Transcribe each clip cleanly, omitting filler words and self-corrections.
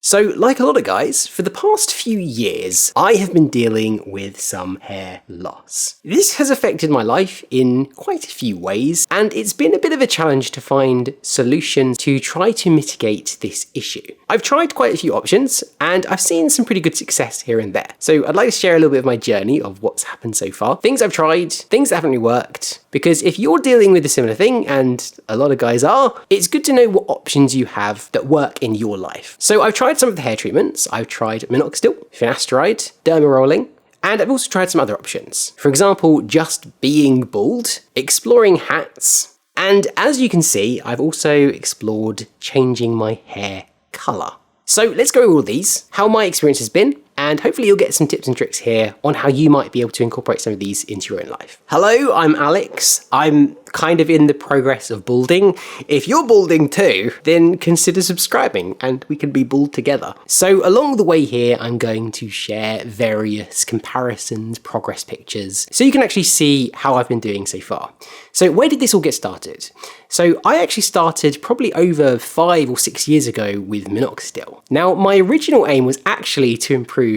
So, like a lot of guys, for the past few years, I have been dealing with some hair loss. This has affected my life in quite a few ways, and it's been a bit of a challenge to find solutions to try to mitigate this issue. I've tried quite a few options, and I've seen some pretty good success here and there. So I'd like to share a little bit of my journey of what's happened so far, things I've tried, things that haven't really worked, because if you're dealing with a similar thing, and a lot of guys are, it's good to know what options you have that work in your life. So I've tried some of the hair treatments. I've tried Minoxidil, Finasteride, Dermarolling, and I've also tried some other options. For example, just being bald, exploring hats, and as you can see, I've also explored changing my hair colour. So let's go over all these, how my experience has been, and hopefully you'll get some tips and tricks here on how you might be able to incorporate some of these into your own life. Hello, I'm Alex. I'm kind of in the progress of balding. If you're balding too, then consider subscribing and we can be bald together. So along the way here, I'm going to share various comparisons, progress pictures, so you can actually see how I've been doing so far. So where did this all get started? So I actually started probably over 5 or 6 years ago with Minoxidil. Now, my original aim was actually to improve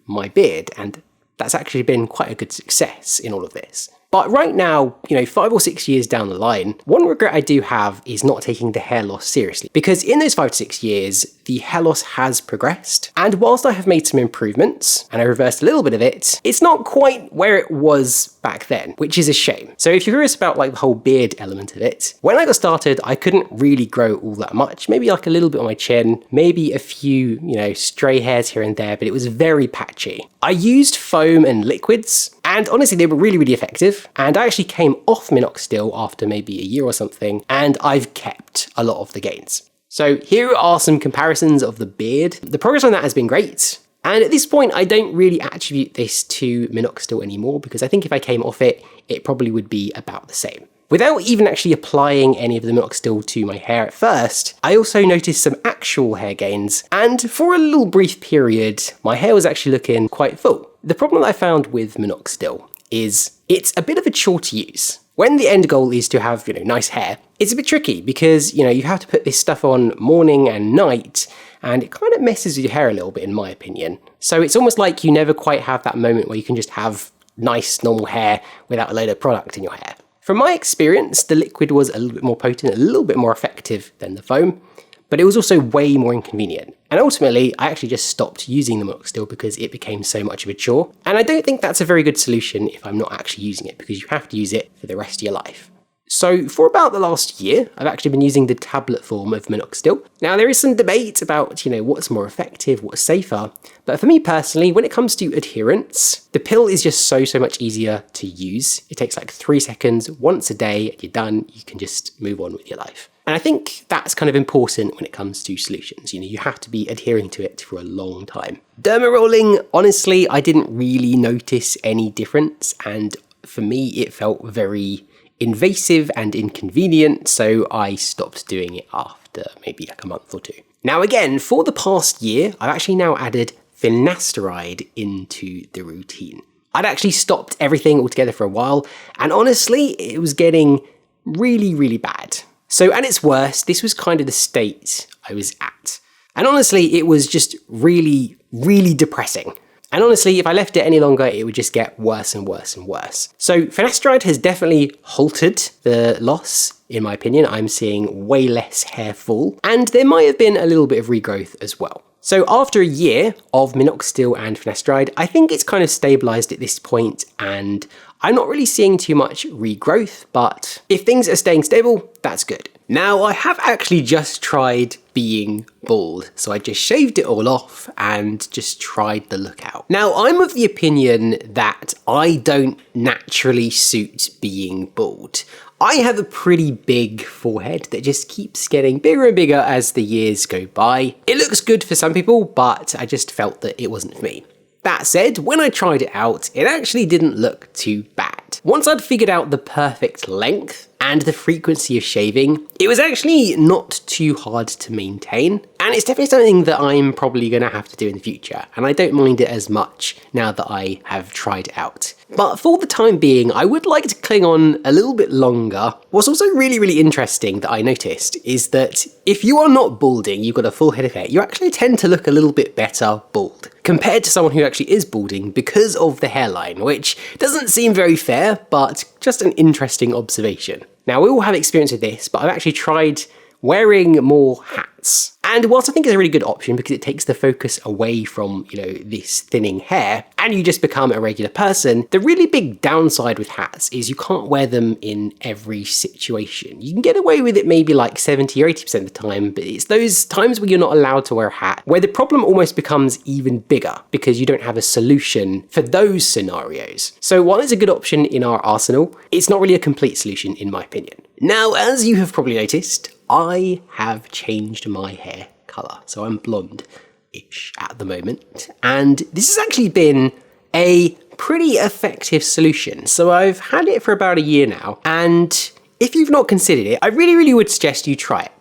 my beard, and that's actually been quite a good success in all of this. But right now, 5 or 6 years down the line, one regret I do have is not taking the hair loss seriously. Because in those 5 to 6 years, the hair loss has progressed. And whilst I have made some improvements, and I reversed a little bit of it, it's not quite where it was back then, which is a shame. So if you're curious about the whole beard element of it, when I got started, I couldn't really grow all that much. Maybe a little bit on my chin, maybe a few, stray hairs here and there, but it was very patchy. I used foam and liquids, and honestly, they were really, really effective. And I actually came off Minoxidil after maybe a year or something, and I've kept a lot of the gains. So here are some comparisons of the beard. The progress on that has been great. And at this point, I don't really attribute this to Minoxidil anymore, because I think if I came off it, it probably would be about the same. Without even actually applying any of the Minoxidil to my hair at first, I also noticed some actual hair gains, and for a little brief period, my hair was actually looking quite full. The problem that I found with Minoxidil is it's a bit of a chore to use. When the end goal is to have, nice hair, it's a bit tricky because, you have to put this stuff on morning and night, and it kind of messes with your hair a little bit, in my opinion. So it's almost like you never quite have that moment where you can just have nice, normal hair without a load of product in your hair. From my experience, the liquid was a little bit more potent, a little bit more effective than the foam, but it was also way more inconvenient. And ultimately, I actually just stopped using the Minoxidil because it became so much of a chore. And I don't think that's a very good solution if I'm not actually using it, because you have to use it for the rest of your life. So for about the last year, I've actually been using the tablet form of Minoxidil. Now there is some debate about, what's more effective, what's safer, but for me personally, when it comes to adherence, the pill is just so much easier to use. It takes 3 seconds once a day, and you're done, you can just move on with your life. And I think that's kind of important when it comes to solutions. You have to be adhering to it for a long time. Dermarolling, honestly, I didn't really notice any difference, and for me, it felt very invasive and inconvenient, so I stopped doing it after maybe a month or 2. Now again, for the past year, I've actually now added Finasteride into the routine. I'd actually stopped everything altogether for a while, and honestly, it was getting really, really bad. So at its worst, this was kind of the state I was at. And honestly, it was just really, really depressing. And honestly, if I left it any longer, it would just get worse and worse and worse. So Finasteride has definitely halted the loss, in my opinion. I'm seeing way less hair fall, and there might have been a little bit of regrowth as well. So after a year of Minoxidil and Finasteride, I think it's kind of stabilized at this point, and I'm not really seeing too much regrowth, but if things are staying stable, that's good. Now, I have actually just tried being bald, so I just shaved it all off and just tried the look out. Now, I'm of the opinion that I don't naturally suit being bald. I have a pretty big forehead that just keeps getting bigger and bigger as the years go by. It looks good for some people, but I just felt that it wasn't for me. That said, when I tried it out, it actually didn't look too bad. Once I'd figured out the perfect length, and the frequency of shaving, it was actually not too hard to maintain. And it's definitely something that I'm probably going to have to do in the future, and I don't mind it as much now that I have tried it out. But for the time being, I would like to cling on a little bit longer. What's also really interesting that I noticed is that if you are not balding, you've got a full head of hair, you actually tend to look a little bit better bald compared to someone who actually is balding because of the hairline, which doesn't seem very fair, but just an interesting observation. Now, we all have experience with this, but I've actually tried wearing more hats. And whilst I think it's a really good option because it takes the focus away from, this thinning hair, and you just become a regular person, the really big downside with hats is you can't wear them in every situation. You can get away with it maybe like 70 or 80% of the time, but it's those times where you're not allowed to wear a hat where the problem almost becomes even bigger because you don't have a solution for those scenarios. So while it's a good option in our arsenal, it's not really a complete solution in my opinion. Now, as you have probably noticed, I have changed my hair colour, so I'm blonde-ish at the moment, and this has actually been a pretty effective solution. So I've had it for about a year now, and if you've not considered it, I really would suggest you try it.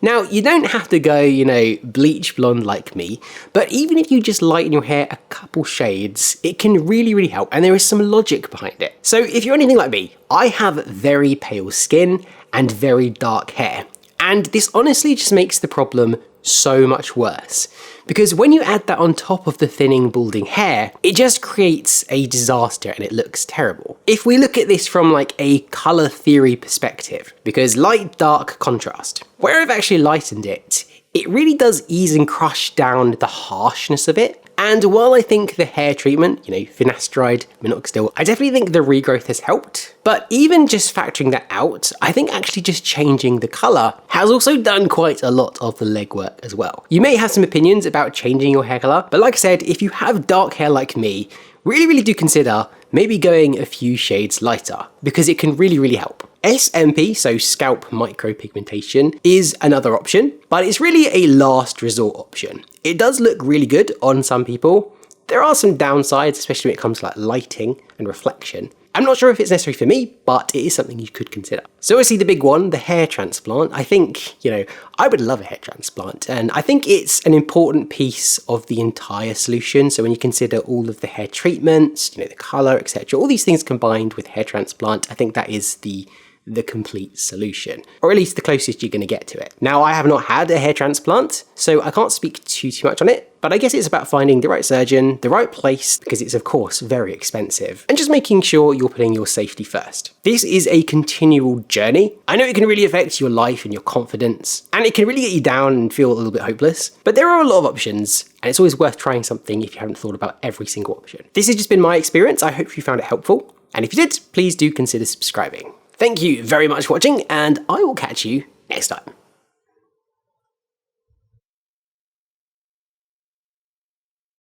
Now, you don't have to go, bleach blonde like me, but even if you just lighten your hair a couple shades, it can really help, and there is some logic behind it. So if you're anything like me, I have very pale skin and very dark hair. And this honestly just makes the problem so much worse. Because when you add that on top of the thinning, balding hair, it just creates a disaster and it looks terrible. If we look at this from like a colour theory perspective, because light, dark, contrast, where I've actually lightened it, it really does ease and crush down the harshness of it. And while I think the hair treatment, Finasteride, Minoxidil, I definitely think the regrowth has helped. But even just factoring that out, I think actually just changing the colour has also done quite a lot of the legwork as well. You may have some opinions about changing your hair colour, but like I said, if you have dark hair like me, really do consider maybe going a few shades lighter because it can really help. SMP, so scalp micropigmentation, is another option, but it's really a last resort option. It does look really good on some people. There are some downsides, especially when it comes to like lighting and reflection. I'm not sure if it's necessary for me, but it is something you could consider. So obviously the big one, the hair transplant. I think, I would love a hair transplant, and I think it's an important piece of the entire solution. So when you consider all of the hair treatments, the colour, etc., all these things combined with hair transplant, I think that is the complete solution, or at least the closest you're going to get to it. Now, I have not had a hair transplant, so I can't speak too much on it, but I guess it's about finding the right surgeon, the right place, because it's of course very expensive, and just making sure you're putting your safety first. This is a continual journey. I know it can really affect your life and your confidence, and it can really get you down and feel a little bit hopeless, but there are a lot of options, and it's always worth trying something if you haven't thought about every single option. This has just been my experience. I hope you found it helpful, and if you did, please do consider subscribing. Thank you very much for watching, and I will catch you next time.